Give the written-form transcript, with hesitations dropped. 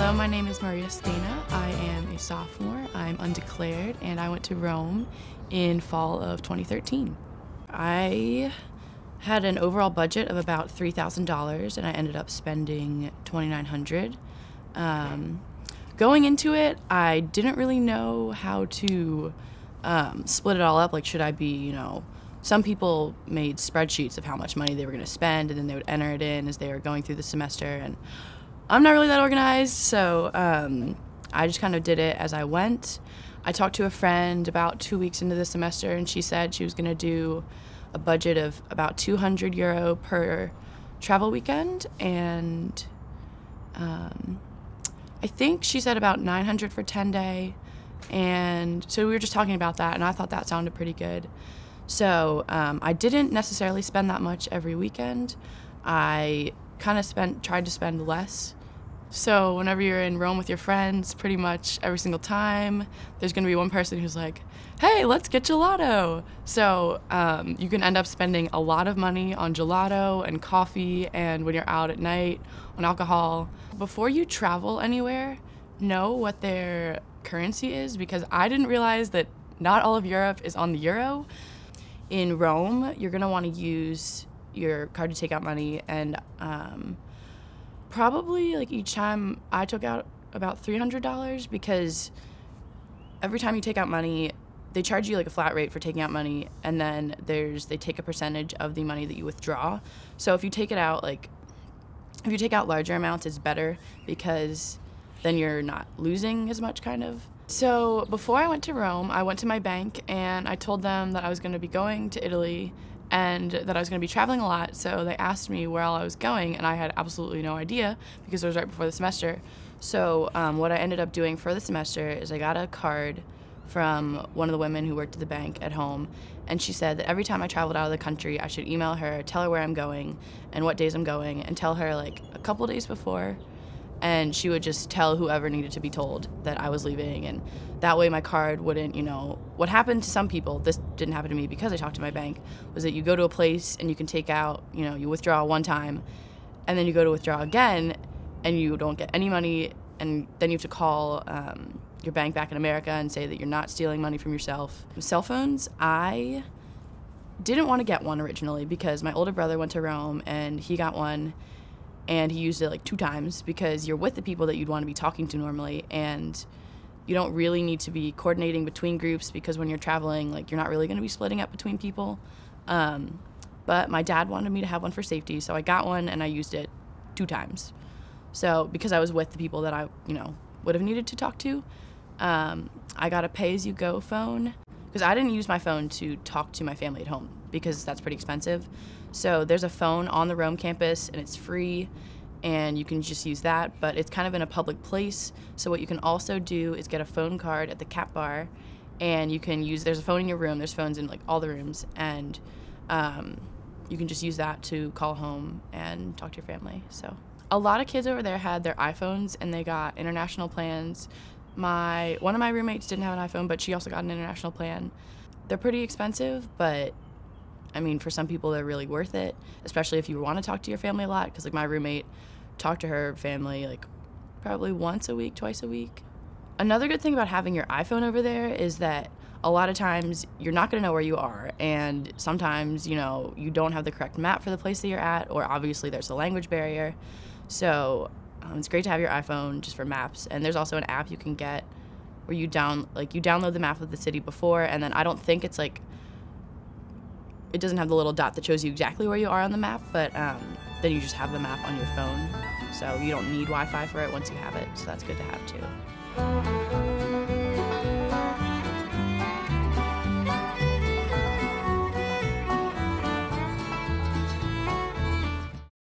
Hello, my name is Maria Stena. I am a sophomore. I'm undeclared, and I went to Rome in fall of 2013. I had an overall budget of about $3,000, and I ended up spending $2,900. Going into it, I didn't really know how to split it all up. Like, should I be, some people made spreadsheets of how much money they were going to spend, and then they would enter it in as they were going through the semester. And I'm not really that organized, so I just kind of did it as I went. I talked to a friend about 2 weeks into the semester, and she said she was going to do a budget of about €200 per travel weekend, and I think she said about $900 for 10-day, and so we were just talking about that, and I thought that sounded pretty good. So I didn't necessarily spend that much every weekend. I kind of tried to spend less. So whenever you're in Rome with your friends, pretty much every single time, there's going to be one person who's like, hey, let's get gelato. So you can end up spending a lot of money on gelato and coffee, and when you're out at night, on alcohol. Before you travel anywhere, know what their currency is, because I didn't realize that not all of Europe is on the euro. In Rome, you're going to want to use your card to take out money, and probably like each time I took out about $300, because every time you take out money, they charge you like a flat rate for taking out money, and then they take a percentage of the money that you withdraw. So if you take it out, if you take out larger amounts, it's better, because then you're not losing as much, kind of. So before I went to Rome, I went to my bank and I told them that I was going to be going to Italy and that I was going to be traveling a lot. So they asked me where all I was going, and I had absolutely no idea, because it was right before the semester. So what I ended up doing for the semester is I got a card from one of the women who worked at the bank at home, and she said that every time I traveled out of the country, I should email her, tell her where I'm going and what days I'm going, and tell her like a couple days before, and she would just tell whoever needed to be told that I was leaving, and that way my card wouldn't, what happened to some people, this didn't happen to me because I talked to my bank, was that you go to a place and you can take out, you withdraw one time, and then you go to withdraw again and you don't get any money, and then you have to call your bank back in America and say that you're not stealing money from yourself. Cell phones, I didn't want to get one originally, because my older brother went to Rome and he got one, and he used it like 2 times, because you're with the people that you'd want to be talking to normally, and you don't really need to be coordinating between groups, because when you're traveling, you're not really going to be splitting up between people. But my dad wanted me to have one for safety, so I got one and I used it 2 times. So because I was with the people that I, would have needed to talk to, I got a pay-as-you-go phone, because I didn't use my phone to talk to my family at home, because that's pretty expensive. So there's a phone on the Rome campus, and it's free, and you can just use that, but it's kind of in a public place. So what you can also do is get a phone card at the cap bar, and you can there's a phone in your room, there's phones in all the rooms, and you can just use that to call home and talk to your family. So a lot of kids over there had their iPhones, and they got international plans. One of my roommates didn't have an iPhone, but she also got an international plan. They're pretty expensive, but I mean, for some people, they're really worth it, especially if you want to talk to your family a lot, because my roommate talked to her family probably once a week, twice a week. Another good thing about having your iPhone over there is that a lot of times you're not going to know where you are, and sometimes, you don't have the correct map for the place that you're at, or obviously there's a language barrier. So it's great to have your iPhone just for maps, and there's also an app you can get where you download the map of the city before, and then I don't think it's it doesn't have the little dot that shows you exactly where you are on the map, but then you just have the map on your phone, so you don't need Wi-Fi for it once you have it, so that's good to have too.